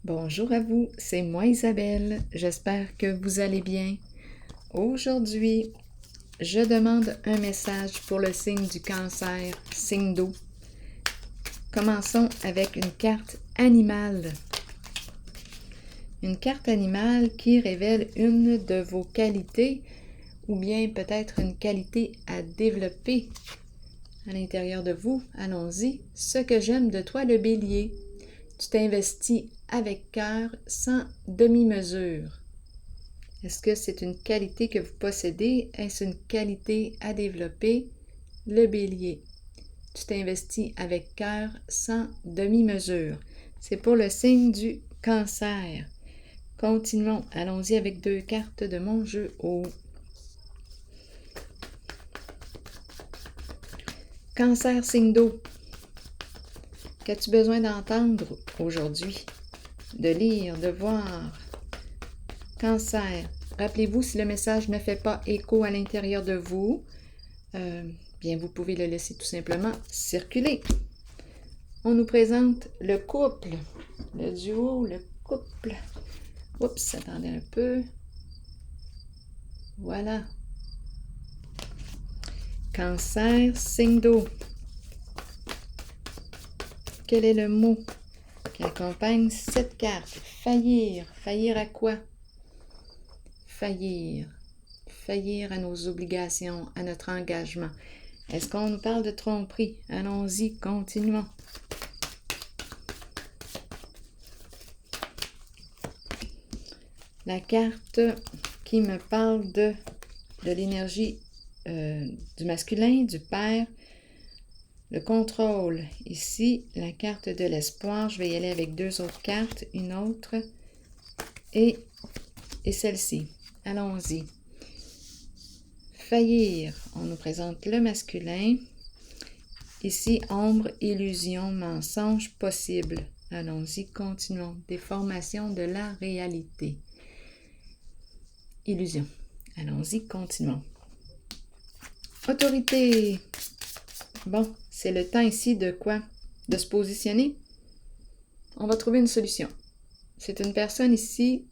Bonjour à vous, c'est moi Isabelle, j'espère que vous allez bien. Aujourd'hui, je demande un message pour le signe du cancer, signe d'eau. Commençons avec une carte animale. Une carte animale qui révèle une de vos qualités ou bien peut-être une qualité à développer à l'intérieur de vous. Allons-y. Ce que j'aime de toi, le bélier. Tu t'investis avec cœur sans demi-mesure. Est-ce que c'est une qualité que vous possédez? Est-ce une qualité à développer? Le bélier. Tu t'investis avec cœur sans demi-mesure. C'est pour le signe du cancer. Continuons. Allons-y avec 2 cartes de mon jeu haut. Cancer, signe d'eau. Qu'as-tu besoin d'entendre aujourd'hui? De lire, de voir? Cancer. Rappelez-vous, si le message ne fait pas écho à l'intérieur de vous, bien vous pouvez le laisser tout simplement circuler. On nous présente le couple, le duo, le couple. Oups, attendez un peu. Voilà. Cancer, signe d'eau. Quel est le mot qui accompagne cette carte? Faillir. Faillir à quoi? Faillir. Faillir à nos obligations, à notre engagement. Est-ce qu'on nous parle de tromperie? Allons-y, continuons. La carte qui me parle de l'énergie du masculin, du père, le contrôle. Ici, la carte de l'espoir. Je vais y aller avec 2 autres cartes, une autre et celle-ci. Allons-y. Faillir. On nous présente le masculin. Ici, ombre, illusion, mensonge possible. Allons-y, continuons. Déformation de la réalité. Illusion. Allons-y, continuons. Autorité. Bon, c'est le temps ici de quoi? De se positionner. On va trouver une solution. C'est une personne ici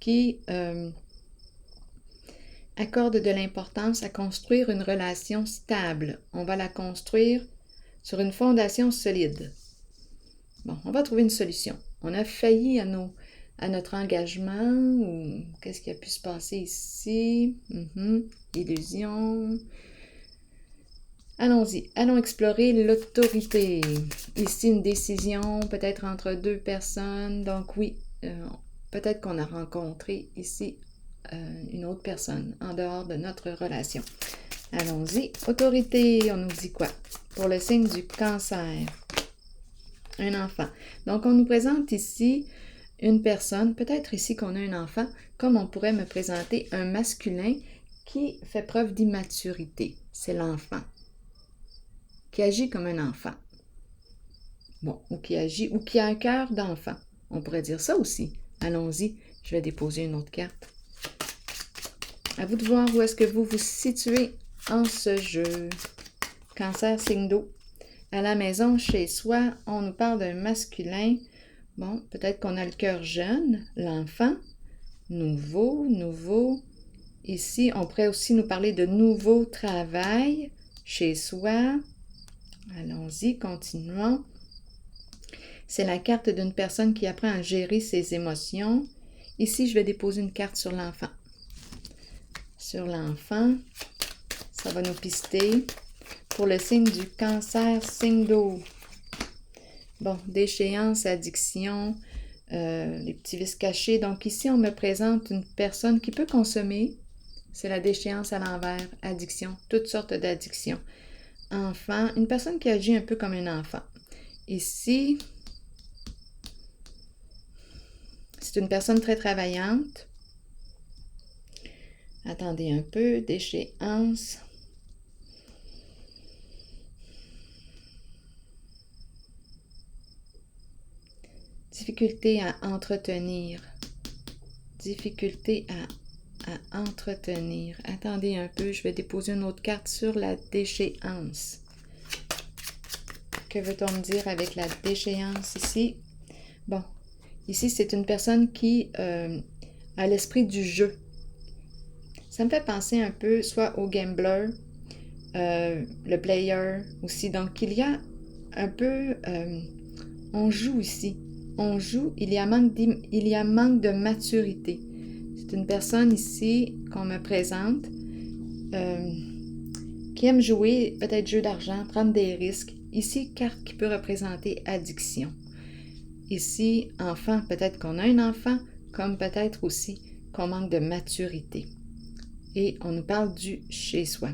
qui accorde de l'importance à construire une relation stable. On va la construire sur une fondation solide. Bon, on va trouver une solution. On a failli à notre engagement, ou qu'est-ce qui a pu se passer ici? Illusion. Allons-y, allons explorer l'autorité. Ici, une décision peut-être entre 2 personnes. Donc oui, peut-être qu'on a rencontré ici une autre personne en dehors de notre relation. Allons-y. Autorité, on nous dit quoi? Pour le signe du cancer. Un enfant. Donc, on nous présente ici une personne, peut-être ici qu'on a un enfant, comme on pourrait me présenter un masculin qui fait preuve d'immaturité. C'est l'enfant. Qui agit comme un enfant. Bon, ou qui agit, ou qui a un cœur d'enfant. On pourrait dire ça aussi. Allons-y, je vais déposer une autre carte. À vous de voir où est-ce que vous vous situez en ce jeu. Cancer, signe d'eau. À la maison, chez soi, on nous parle d'un masculin. Bon, peut-être qu'on a le cœur jeune, l'enfant. Nouveau. Ici, on pourrait aussi nous parler de nouveau travail chez soi. Allons-y, continuons. C'est la carte d'une personne qui apprend à gérer ses émotions. Ici, je vais déposer une carte sur l'enfant. Sur l'enfant, ça va nous pister pour le signe du cancer, signe d'eau. Bon, déchéance, addiction, les petits vices cachés. Donc ici, on me présente une personne qui peut consommer. C'est la déchéance à l'envers, addiction, toutes sortes d'addictions. Enfant, une personne qui agit un peu comme un enfant. Ici, c'est une personne très travaillante. Attendez un peu, déchéance. Difficulté à entretenir. Difficulté à entretenir. Attendez un peu, je vais déposer une autre carte sur la déchéance. Que veut-on me dire avec la déchéance ici? Bon, Ici, c'est une personne qui a l'esprit du jeu. Ça me fait penser un peu soit au gambler, le player aussi. Donc, il y a un peu... on joue ici. On joue, il y a manque de maturité. C'est une personne ici qu'on me présente qui aime jouer, peut-être jeu d'argent, prendre des risques. Ici, carte qui peut représenter addiction. Ici, enfant, peut-être qu'on a un enfant, comme peut-être aussi qu'on manque de maturité. Et on nous parle du chez-soi.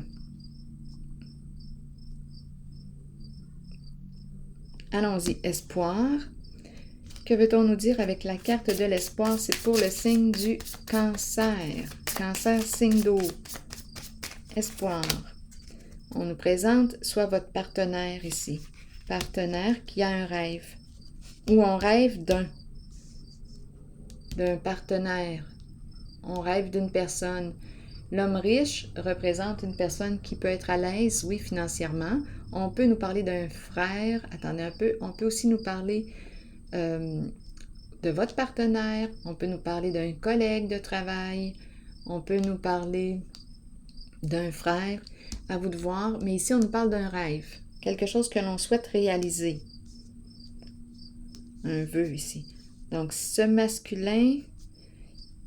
Allons-y, espoir. Que veut-on nous dire avec la carte de l'espoir? C'est pour le signe du cancer. Cancer, signe d'eau. Espoir. On nous présente soit votre partenaire ici. Partenaire qui a un rêve. Ou on rêve d'un partenaire. On rêve d'une personne. L'homme riche représente une personne qui peut être à l'aise, oui, financièrement. On peut nous parler d'un frère. Attendez un peu. On peut aussi nous parler de votre partenaire. On peut nous parler d'un collègue de travail. On peut nous parler d'un frère. À vous de voir. Mais ici, on nous parle d'un rêve. Quelque chose que l'on souhaite réaliser. Un vœu ici. Donc, ce masculin,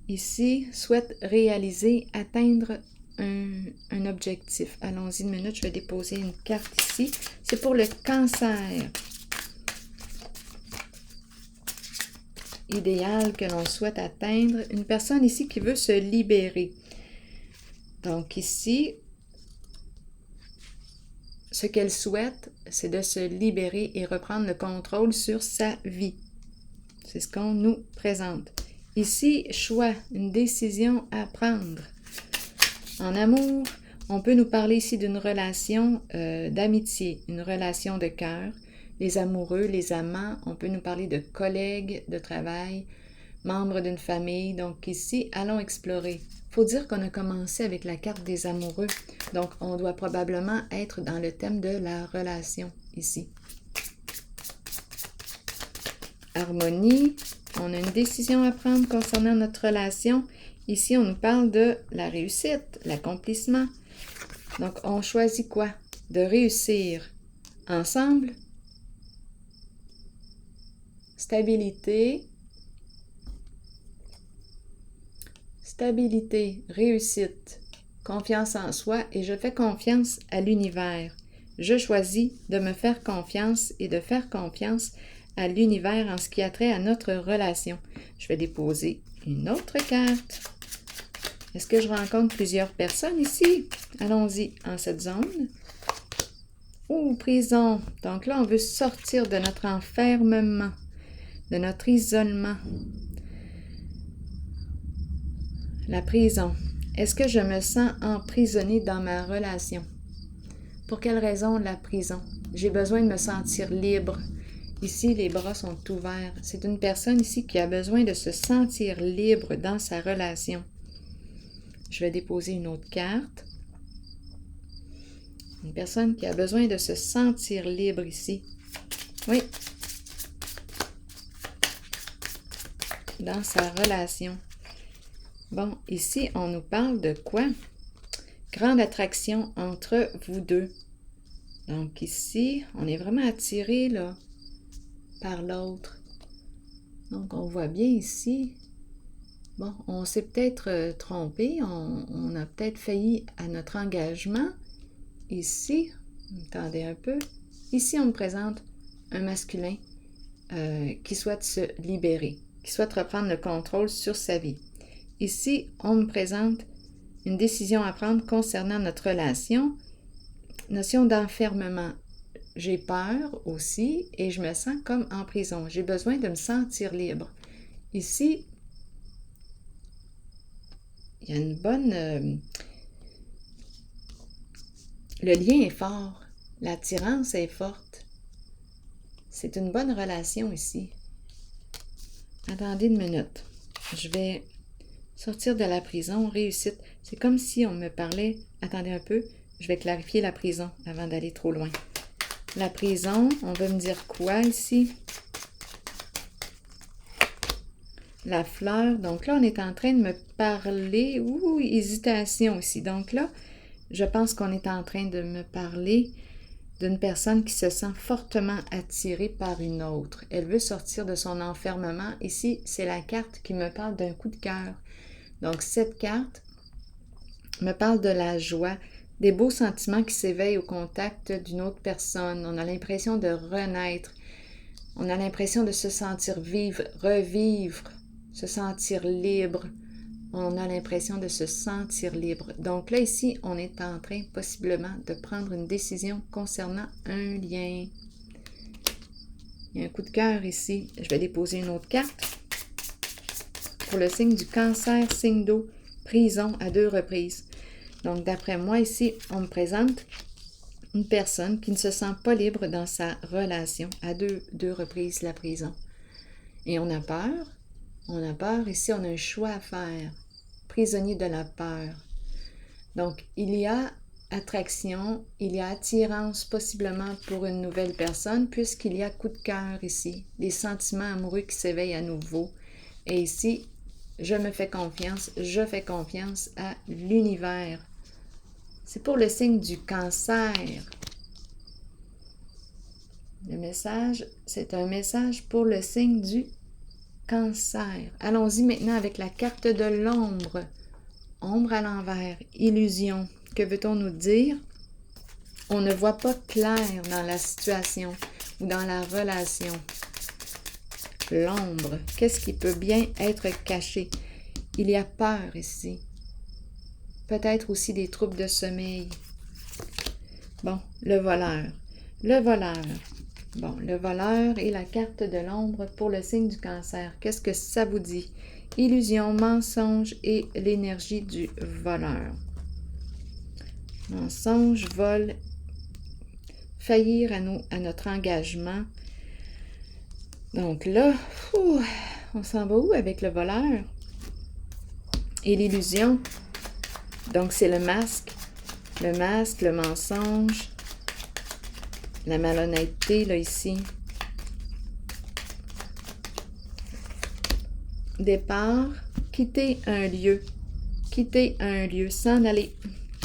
ici, souhaite réaliser, atteindre un objectif. Allons-y une minute, je vais déposer une carte ici. C'est pour le cancer. Idéal que l'on souhaite atteindre. Une personne ici qui veut se libérer. Donc ici, ce qu'elle souhaite, c'est de se libérer et reprendre le contrôle sur sa vie. C'est ce qu'on nous présente. Ici, choix, une décision à prendre. En amour, on peut nous parler ici d'une relation d'amitié, une relation de cœur. Les amoureux, les amants, on peut nous parler de collègues de travail, membres d'une famille. Donc ici, allons explorer. Il faut dire qu'on a commencé avec la carte des amoureux. Donc, on doit probablement être dans le thème de la relation ici. Harmonie, on a une décision à prendre concernant notre relation. Ici, on nous parle de la réussite, l'accomplissement. Donc, on choisit quoi? De réussir ensemble. Stabilité. Stabilité, réussite, confiance en soi et je fais confiance à l'univers. Je choisis de me faire confiance et de faire confiance à l'univers en ce qui a trait à notre relation. Je vais déposer une autre carte. Est-ce que je rencontre plusieurs personnes ici? Allons-y en cette zone. Prison. Donc là, on veut sortir de notre enfermement, de notre isolement. La prison. Est-ce que je me sens emprisonnée dans ma relation? Pour quelle raison la prison? J'ai besoin de me sentir libre. Ici, les bras sont ouverts. C'est une personne ici qui a besoin de se sentir libre dans sa relation. Je vais déposer une autre carte. Une personne qui a besoin de se sentir libre ici. Oui. Dans sa relation. Bon, ici, on nous parle de quoi? Grande attraction entre vous deux. Donc ici, on est vraiment attiré là, par l'autre. Donc, on voit bien ici. Bon, on s'est peut-être trompé. On a peut-être failli à notre engagement. Ici, attendez un peu. Ici, on me présente un masculin qui souhaite se libérer, qui souhaite reprendre le contrôle sur sa vie. Ici, on me présente une décision à prendre concernant notre relation, notion d'enfermement. J'ai peur aussi et je me sens comme en prison. J'ai besoin de me sentir libre. Ici, il y a une bonne... le lien est fort. L'attirance est forte. C'est une bonne relation ici. Attendez une minute. Je vais... sortir de la prison, réussite. C'est comme si on me parlait... Attendez un peu, je vais clarifier la prison avant d'aller trop loin. La prison, on veut me dire quoi ici? la fleur. Donc là, on est en train de me parler. Ouh, hésitation ici. Donc là, je pense qu'on est en train de me parler d'une personne qui se sent fortement attirée par une autre. Elle veut sortir de son enfermement. Ici, c'est la carte qui me parle d'un coup de cœur. Donc, cette carte me parle de la joie, des beaux sentiments qui s'éveillent au contact d'une autre personne. On a l'impression de renaître. On a l'impression de se sentir vivre, revivre, se sentir libre. On a l'impression de se sentir libre. Donc là, ici, on est en train possiblement de prendre une décision concernant un lien. Il y a un coup de cœur ici. Je vais déposer une autre carte. Pour le signe du Cancer, signe d'eau, prison à 2 reprises. Donc, d'après moi, ici, on me présente une personne qui ne se sent pas libre dans sa relation. À deux reprises, la prison. Et on a peur. On a peur. Ici, on a un choix à faire. Prisonnier de la peur. Donc, il y a attraction, il y a attirance possiblement pour une nouvelle personne, puisqu'il y a coup de cœur ici. Des sentiments amoureux qui s'éveillent à nouveau. Et ici, je me fais confiance, je fais confiance à l'univers. C'est pour le signe du Cancer. Le message, c'est un message pour le signe du Cancer. Allons-y maintenant avec la carte de l'ombre. Ombre à l'envers, illusion. Que veut-on nous dire? On ne voit pas clair dans la situation ou dans la relation. L'ombre, qu'est-ce qui peut bien être caché? Il y a peur ici. Peut-être aussi des troubles de sommeil. Bon, le voleur. Le voleur. Bon, le voleur et la carte de l'ombre pour le signe du Cancer. Qu'est-ce que ça vous dit? Illusion, mensonge et l'énergie du voleur. Mensonge, vol, faillir à notre engagement. Donc là, on s'en va où avec le voleur? Et l'illusion. Donc c'est le masque, le mensonge, la malhonnêteté, là, ici. Départ, quitter un lieu, s'en aller,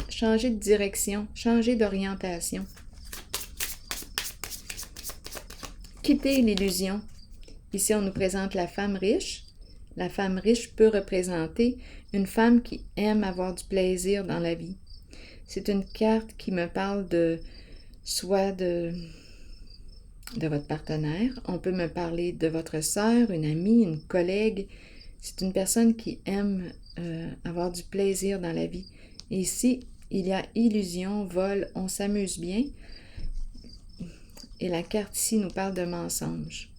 changer de direction, changer d'orientation. Quitter l'illusion. Ici, on nous présente la femme riche. La femme riche peut représenter une femme qui aime avoir du plaisir dans la vie. C'est une carte qui me parle soit de votre partenaire. On peut me parler de votre sœur, une amie, une collègue. C'est une personne qui aime avoir du plaisir dans la vie. Et ici, il y a illusion, vol, on s'amuse bien. Et la carte ici nous parle de mensonge.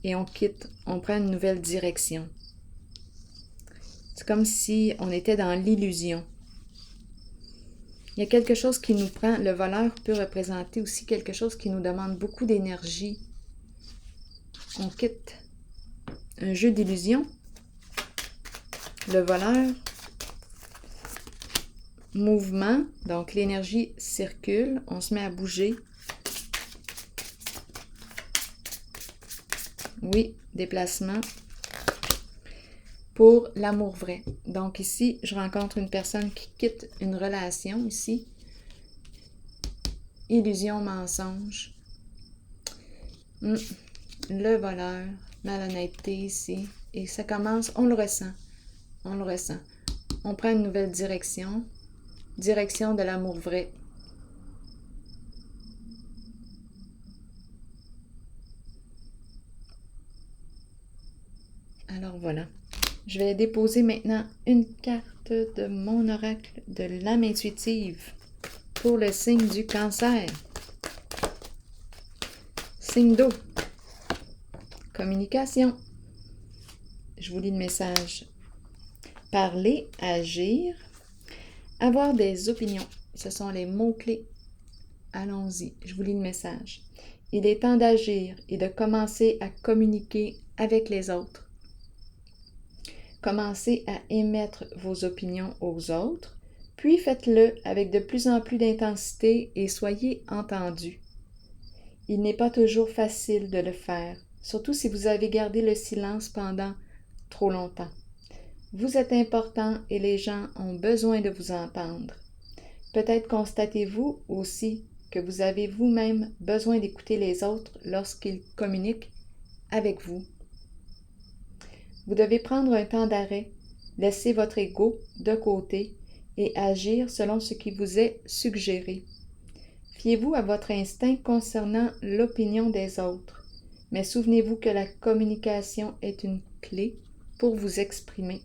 Et on quitte, on prend une nouvelle direction. C'est comme si on était dans l'illusion. Il y a quelque chose qui nous prend, le voleur peut représenter aussi quelque chose qui nous demande beaucoup d'énergie. On quitte un jeu d'illusion. Le voleur, mouvement, donc l'énergie circule, on se met à bouger. Oui, déplacement. Pour l'amour vrai. Donc ici, je rencontre une personne qui quitte une relation ici. Illusion, mensonge. Le voleur, malhonnêteté ici. Et ça commence, on le ressent. On le ressent. On prend une nouvelle direction. Direction de l'amour vrai. Alors voilà. Je vais déposer maintenant une carte de mon oracle de l'âme intuitive pour le signe du Cancer. Signe d'eau. Communication. Je vous lis le message. Parler, agir, avoir des opinions. Ce sont les mots-clés. Allons-y, je vous lis le message. Il est temps d'agir et de commencer à communiquer avec les autres. Commencez à émettre vos opinions aux autres, puis faites-le avec de plus en plus d'intensité et soyez entendus. Il n'est pas toujours facile de le faire, surtout si vous avez gardé le silence pendant trop longtemps. Vous êtes important et les gens ont besoin de vous entendre. Peut-être constatez-vous aussi que vous avez vous-même besoin d'écouter les autres lorsqu'ils communiquent avec vous. Vous devez prendre un temps d'arrêt, laisser votre ego de côté et agir selon ce qui vous est suggéré. Fiez-vous à votre instinct concernant l'opinion des autres, mais souvenez-vous que la communication est une clé pour vous exprimer.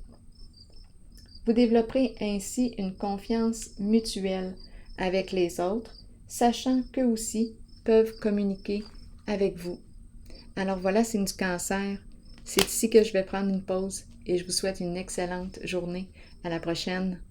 Vous développerez ainsi une confiance mutuelle avec les autres, sachant qu'eux aussi peuvent communiquer avec vous. Alors voilà, signe du cancer. C'est ici que je vais prendre une pause et je vous souhaite une excellente journée. À la prochaine.